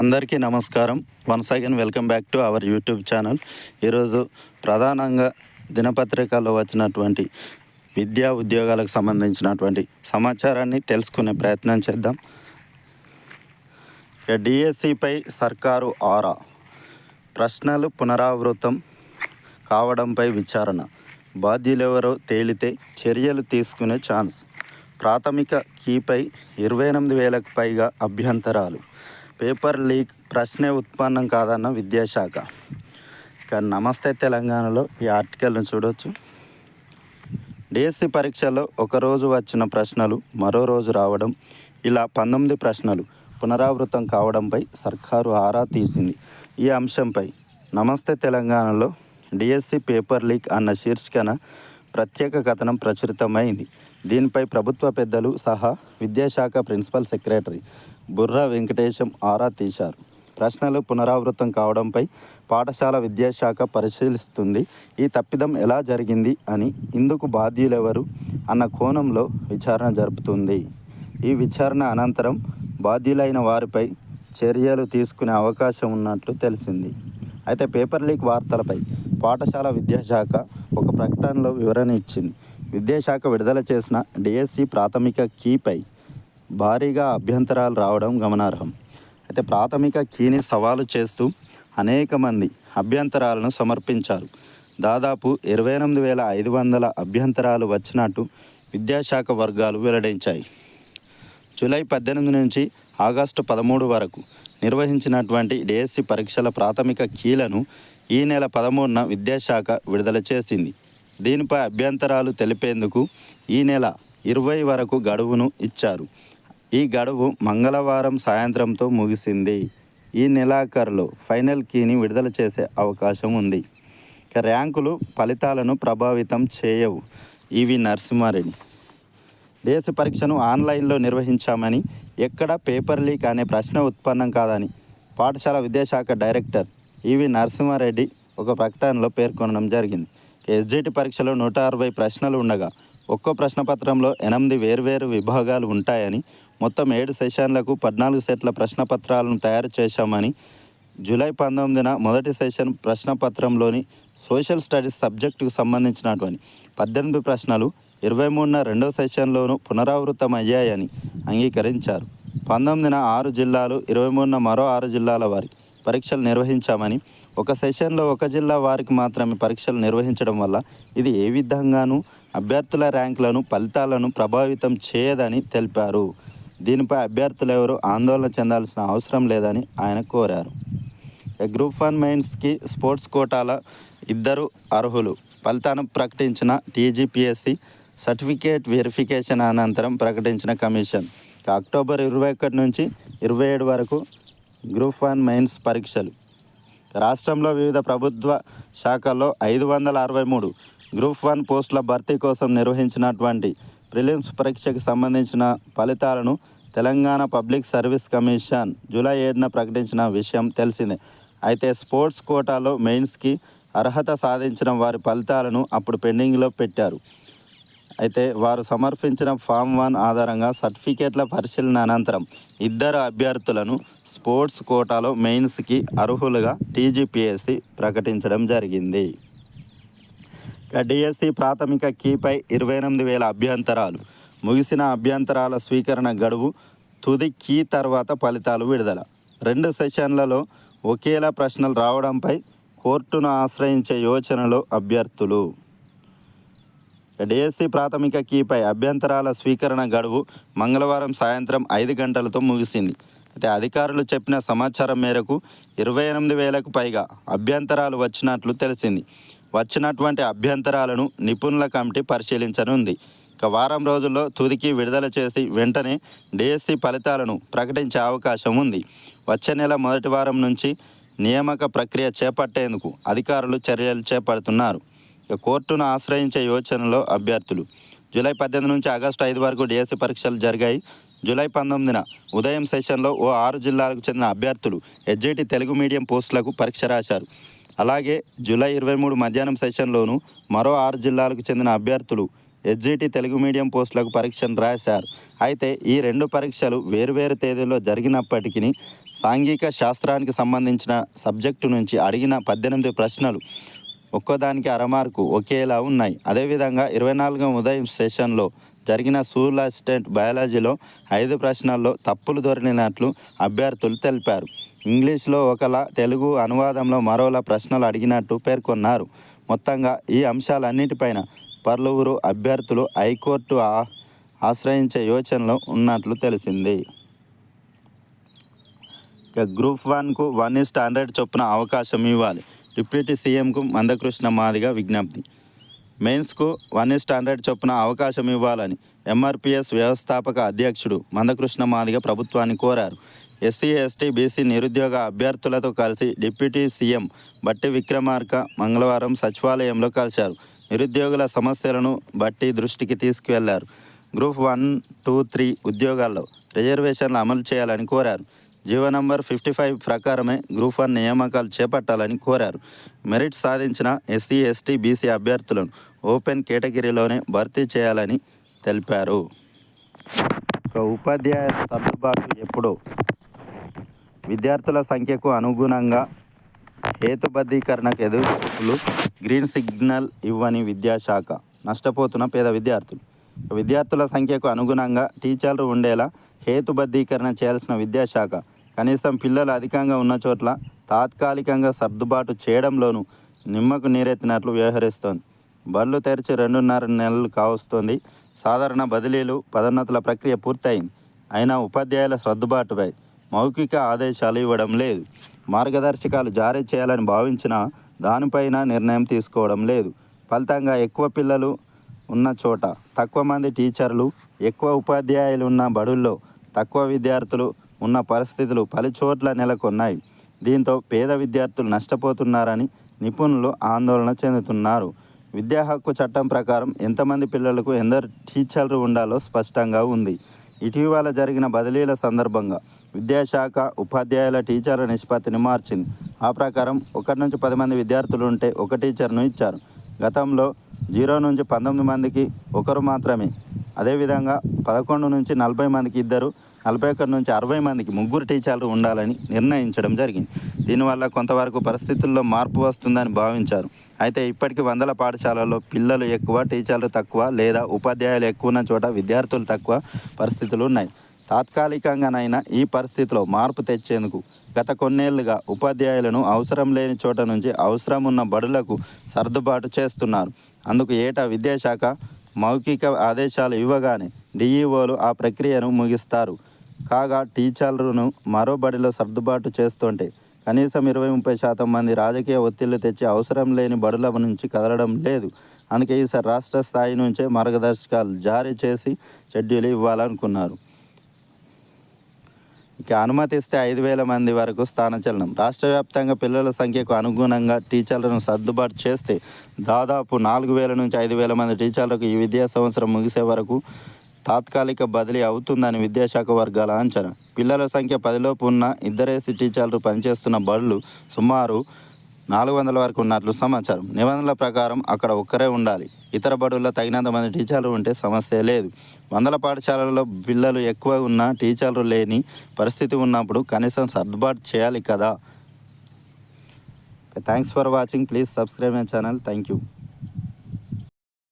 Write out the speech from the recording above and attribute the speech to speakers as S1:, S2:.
S1: అందరికీ నమస్కారం. Once again welcome back to our YouTube channel. ఈరోజు ప్రధానంగా దినపత్రికల్లో వచ్చినటువంటి విద్యా ఉద్యోగాలకు సంబంధించినటువంటి సమాచారాన్ని తెలుసుకునే ప్రయత్నం చేద్దాం. డిఎస్సిపై సర్కారు ఆరా, ప్రశ్నలు పునరావృతం కావడంపై విచారణ, బాధ్యులెవరో తేలితే చర్యలు తీసుకునే ఛాన్స్, ప్రాథమిక కీపై 28,000కు పైగా అభ్యంతరాలు, పేపర్ లీక్ ప్రశ్నే ఉత్పన్నం కాదన్న విద్యాశాఖ. ఇక నమస్తే తెలంగాణలో ఈ ఆర్టికల్ను చూడవచ్చు. డిఎస్సి పరీక్షలో ఒకరోజు వచ్చిన ప్రశ్నలు మరో రోజు రావడం, ఇలా 19 ప్రశ్నలు పునరావృతం కావడంపై సర్కారు ఆరా తీసింది. ఈ అంశంపై నమస్తే తెలంగాణలో డిఎస్సి పేపర్ లీక్ అన్న శీర్షికన ప్రత్యేక కథనం ప్రచురితమైంది. దీనిపై ప్రభుత్వ పెద్దలు సహా విద్యాశాఖ ప్రిన్సిపల్ సెక్రటరీ బుర్రా వెంకటేశం ఆరా తీశారు. ప్రశ్నలు పునరావృతం కావడంపై పాఠశాల విద్యాశాఖ పరిశీలిస్తుంది. ఈ తప్పిదం ఎలా జరిగింది అని, ఇందుకు బాధ్యులెవరు అన్న కోణంలో విచారణ జరుపుతుంది. ఈ విచారణ అనంతరం బాధ్యులైన వారిపై చర్యలు తీసుకునే అవకాశం ఉన్నట్లు తెలిసింది. అయితే పేపర్ లీక్ వార్తలపై పాఠశాల విద్యాశాఖ ఒక ప్రకటనలో వివరణ ఇచ్చింది. విద్యాశాఖ విడుదల చేసిన డిఎస్సి ప్రాథమిక కీపై భారీగా అభ్యంతరాలు రావడం గమనార్హం. అయితే ప్రాథమిక కీని సవాలు చేస్తూ అనేక మంది అభ్యంతరాలను సమర్పించారు. దాదాపు 28,500 అభ్యంతరాలు వచ్చినట్టు విద్యాశాఖ వర్గాలు వెల్లడించాయి. జూలై 18 నుంచి ఆగస్టు 13 వరకు నిర్వహించినటువంటి డిఎస్సి పరీక్షల ప్రాథమిక కీలను ఈ నెల 13న విద్యాశాఖ విడుదల చేసింది. దీనిపై అభ్యంతరాలు తెలిపేందుకు ఈ నెల 20 వరకు గడువును ఇచ్చారు. ఈ గడువు మంగళవారం సాయంత్రంతో ముగిసింది. ఈ నెలాఖరులో ఫైనల్ కీని విడుదల చేసే అవకాశం ఉంది. ర్యాంకులు ఫలితాలను ప్రభావితం చేయవు. ఈవి నరసింహారెడ్డి. డిఎస్సి పరీక్షను ఆన్లైన్లో నిర్వహించామని, ఎక్కడ పేపర్ లీక్ అనే ప్రశ్న ఉత్పన్నం కాదని పాఠశాల విద్యాశాఖ డైరెక్టర్ ఈవి నరసింహారెడ్డి ఒక ప్రకటనలో పేర్కొనడం జరిగింది. ఎస్జిటి పరీక్షలో 160 ప్రశ్నలు ఉండగా ఒక్కో ప్రశ్నపత్రంలో 8 వేర్వేరు విభాగాలు ఉంటాయని, మొత్తం 7 సెషన్లకు 14 సెట్ల ప్రశ్నపత్రాలను తయారు చేశామని, జూలై 19న మొదటి సెషన్ ప్రశ్నపత్రంలోని సోషల్ స్టడీస్ సబ్జెక్టుకు సంబంధించినటువంటి 18 ప్రశ్నలు 23న రెండో సెషన్లోనూ పునరావృతమయ్యాయని అంగీకరించారు. 19న 6 జిల్లాలు, 23న మరో 6 జిల్లాల వారికి పరీక్షలు నిర్వహించామని, ఒక సెషన్లో ఒక జిల్లా వారికి మాత్రమే పరీక్షలు నిర్వహించడం వల్ల ఇది ఏ విధంగానూ అభ్యర్థుల ర్యాంకులను, ఫలితాలను ప్రభావితం చేయదని తెలిపారు. దీనిపై అభ్యర్థులెవరూ ఆందోళన చెందాల్సిన అవసరం లేదని ఆయన కోరారు. గ్రూప్ 1 మెయిన్స్కి స్పోర్ట్స్ కోటాల 2 అర్హులు ఫలితాలను ప్రకటించిన టీజీపీఎస్సీ సర్టిఫికేట్ వెరిఫికేషన్ అనంతరం ప్రకటించిన కమిషన్. అక్టోబర్ 21 నుంచి 27 వరకు గ్రూప్ 1 మెయిన్స్ పరీక్షలు. రాష్ట్రంలో వివిధ ప్రభుత్వ శాఖల్లో 563 గ్రూప్ 1 పోస్టుల భర్తీ కోసం నిర్వహించినటువంటి ప్రిలిమ్స్ పరీక్షకు సంబంధించిన ఫలితాలను Telangana public service commission July 7న ప్రకటించిన విషయం తెలిసిందే. అయితే స్పోర్ట్స్ కోటాలో మెయిన్స్కి అర్హత సాధించిన వారి ఫలితాలను అప్పుడు పెండింగ్లో పెట్టారు. అయితే వారు సమర్పించిన ఫామ్ 1 ఆధారంగా సర్టిఫికేట్ల పరిశీలన అనంతరం 2 అభ్యర్థులను స్పోర్ట్స్ కోటాలో మెయిన్స్కి అర్హులుగా టీజీపీఎస్సీ ప్రకటించడం జరిగింది. డిఎస్సి ప్రాథమిక కీపై 28,000 అభ్యంతరాలు. ముగిసిన అభ్యంతరాల స్వీకరణ గడువు. తుది కీ తర్వాత ఫలితాలు విడుదల. 2 సెషన్లలో ఒకేలా ప్రశ్నలు రావడంపై కోర్టును ఆశ్రయించే యోచనలో అభ్యర్థులు. డిఎస్సి ప్రాథమిక కీపై అభ్యంతరాల స్వీకరణ గడువు మంగళవారం సాయంత్రం 5 గంటలతో ముగిసింది. అయితే అధికారులు చెప్పిన సమాచారం మేరకు 28,000కు పైగా అభ్యంతరాలు వచ్చినట్లు తెలిసింది. వచ్చినటువంటి అభ్యంతరాలను నిపుణుల కమిటీ పరిశీలించనుంది. వారం రోజుల్లో తుదికి విడుదల చేసి వెంటనే డిఎస్సి ఫలితాలను ప్రకటించే అవకాశం ఉంది. వచ్చే నెల మొదటి వారం నుంచి నియామక ప్రక్రియ చేపట్టేందుకు అధికారులు చర్యలు చేపడుతున్నారు. కోర్టును ఆశ్రయించే యోచనలో అభ్యర్థులు. జూలై 18 నుంచి ఆగస్టు 5 వరకు డిఎస్సి పరీక్షలు జరిగాయి. జూలై 19న ఉదయం సెషన్లో ఓ 6 జిల్లాలకు చెందిన అభ్యర్థులు ఎస్జిటి తెలుగు మీడియం పోస్టులకు పరీక్ష రాశారు. అలాగే జూలై 23 మధ్యాహ్నం సెషన్లోనూ మరో 6 జిల్లాలకు చెందిన అభ్యర్థులు ఎస్జిటి తెలుగు మీడియం పోస్టులకు పరీక్షను రాశారు. అయితే ఈ 2 పరీక్షలు వేరువేరు తేదీల్లో జరిగినప్పటికీ సాంఘిక శాస్త్రానికి సంబంధించిన సబ్జెక్టు నుంచి అడిగిన 18 ప్రశ్నలు ఒక్కోదానికి అరమార్కు ఒకేలా ఉన్నాయి. అదేవిధంగా 24వ ఉదయం సెషన్లో జరిగిన స్కూల్ అసిస్టెంట్ బయాలజీలో 5 ప్రశ్నల్లో తప్పులు దొరికినట్లు అభ్యర్థులు తెలిపారు. ఇంగ్లీష్లో ఒకలా, తెలుగు అనువాదంలో మరోలా ప్రశ్నలు అడిగినట్టు పేర్కొన్నారు. మొత్తంగా ఈ అంశాలన్నిటిపైన పలువురు అభ్యర్థులు హైకోర్టు ఆశ్రయించే యోచనలో ఉన్నట్లు తెలిసింది. గ్రూప్ 1కు 1:100 చొప్పున అవకాశం ఇవ్వాలి. డిప్యూటీ సీఎంకు మందకృష్ణ మాదిగ విజ్ఞప్తి. మెయిన్స్కు 1:100 చొప్పున అవకాశం ఇవ్వాలని ఎంఆర్పిఎస్ వ్యవస్థాపక అధ్యక్షుడు మందకృష్ణ మాదిగ ప్రభుత్వాన్ని కోరారు. ఎస్సీ, ఎస్టీ, బీసీ నిరుద్యోగ అభ్యర్థులతో కలిసి డిప్యూటీ సీఎం బట్టి విక్రమార్క మంగళవారం సచివాలయంలో కలిశారు. నిరుద్యోగుల సమస్యలను బట్టి దృష్టికి తీసుకువెళ్లారు. గ్రూప్ 1, 2, 3 ఉద్యోగాల్లో రిజర్వేషన్లు అమలు చేయాలని కోరారు. జీవో నంబర్ 55 ప్రకారమే గ్రూప్ 1 నియామకాలు చేపట్టాలని కోరారు. మెరిట్ సాధించిన ఎస్సీ, ఎస్టీ, బీసీ అభ్యర్థులను ఓపెన్ కేటగిరీలోనే భర్తీ చేయాలని తెలిపారు. ఉపాధ్యాయ సర్దుబాటు ఎప్పుడో విద్యార్థుల సంఖ్యకు అనుగుణంగా హేతుబద్ధీకరణకు ఎదుగులు గ్రీన్ సిగ్నల్ ఇవ్వని విద్యాశాఖ నష్టపోతున్న పేద విద్యార్థుల సంఖ్యకు అనుగుణంగా టీచర్లు ఉండేలా హేతుబద్ధీకరణ చేయాల్సిన విద్యాశాఖ కనీసం పిల్లలు అధికంగా ఉన్న చోట్ల తాత్కాలికంగా సర్దుబాటు చేయడంలోనూ నిమ్మకు నీరెత్తినట్లు వ్యవహరిస్తోంది. బళ్ళు తెరిచి 2.5 నెలలు కావస్తోంది. సాధారణ బదిలీలు, పదోన్నతుల ప్రక్రియ పూర్తయింది. అయినా ఉపాధ్యాయుల సర్దుబాటుపై మౌఖిక ఆదేశాలు ఇవ్వడం లేదు. మార్గదర్శకాలు జారీ చేయాలని భావించినా దానిపైన నిర్ణయం తీసుకోవడం లేదు. ఫలితంగా ఎక్కువ పిల్లలు ఉన్న చోట తక్కువ మంది టీచర్లు, ఎక్కువ ఉపాధ్యాయులు ఉన్న బడుల్లో తక్కువ విద్యార్థులు ఉన్న పరిస్థితులు పలుచోట్ల నెలకొన్నాయి. దీంతో పేద విద్యార్థులు నష్టపోతున్నారని నిపుణులు ఆందోళన చెందుతున్నారు. విద్యా హక్కు చట్టం ప్రకారం ఎంతమంది పిల్లలకు ఎందరు టీచర్లు ఉండాలో స్పష్టంగా ఉంది. ఇటీవల జరిగిన బదిలీల సందర్భంగా విద్యాశాఖ ఉపాధ్యాయుల టీచర్ల నిష్పత్తిని మార్చింది. ఆ ప్రకారం 1 నుంచి 10 మంది విద్యార్థులు ఉంటే 1 టీచర్ను ఇచ్చారు. గతంలో 0 నుంచి 19 మందికి 1 మాత్రమే. అదేవిధంగా 11 నుంచి 40 మందికి 2, 41 నుంచి 60 మందికి 3 టీచర్లు ఉండాలని నిర్ణయించడం జరిగింది. దీనివల్ల కొంతవరకు పరిస్థితుల్లో మార్పు వస్తుందని భావించారు. అయితే ఇప్పటికీ వందల పాఠశాలల్లో పిల్లలు ఎక్కువ, టీచర్లు తక్కువ లేదా ఉపాధ్యాయులు ఎక్కువ ఉన్న చోట విద్యార్థులు తక్కువ పరిస్థితులు ఉన్నాయి. తాత్కాలికంగానైనా ఈ పరిస్థితిలో మార్పు తెచ్చేందుకు గత కొన్నేళ్లుగా ఉపాధ్యాయులను అవసరం లేని చోట నుంచి అవసరం ఉన్న బడులకు సర్దుబాటు చేస్తున్నారు. అందుకు ఏటా విద్యాశాఖ మౌఖిక ఆదేశాలు ఇవ్వగానే డిఈఓలు ఆ ప్రక్రియను ముగిస్తారు. కాగా టీచర్లను మరో బడిలో సర్దుబాటు చేస్తుంటే కనీసం 20-30% మంది రాజకీయ ఒత్తిళ్లు తెచ్చి అవసరం లేని బడుల నుంచి కదలడం లేదు. అందుకే ఈసారి రాష్ట్ర స్థాయి నుంచే మార్గదర్శకాలు జారీ చేసి షెడ్యూల్ ఇవ్వాలనుకున్నారు. ఇక అనుమతిస్తే 5,000 మంది వరకు స్థానచలనం. రాష్ట్ర వ్యాప్తంగా పిల్లల సంఖ్యకు అనుగుణంగా టీచర్లను సర్దుబాటు చేస్తే దాదాపు 4,000 నుంచి 5,000 మంది టీచర్లకు ఈ విద్యా సంవత్సరం ముగిసే వరకు తాత్కాలిక బదిలీ అవుతుందని విద్యాశాఖ వర్గాల అంచనా. పిల్లల సంఖ్య 10లోపు ఉన్న ఇద్దరేసి టీచర్లు పనిచేస్తున్న బడులు సుమారు 400 వరకు ఉన్నట్లు సమాచారం. నిబంధనల ప్రకారం అక్కడ ఒక్కరే ఉండాలి. ఇతర బడుల్లో తగినంత మంది టీచర్లు ఉంటే సమస్య లేదు. వందల పాఠశాలల్లో పిల్లలు ఎక్కువ ఉన్న టీచర్లు లేని పరిస్థితి ఉన్నప్పుడు కనీసం సర్దుబాటు చేయాలి కదా. Thanks for watching. Please subscribe my channel. Thank you.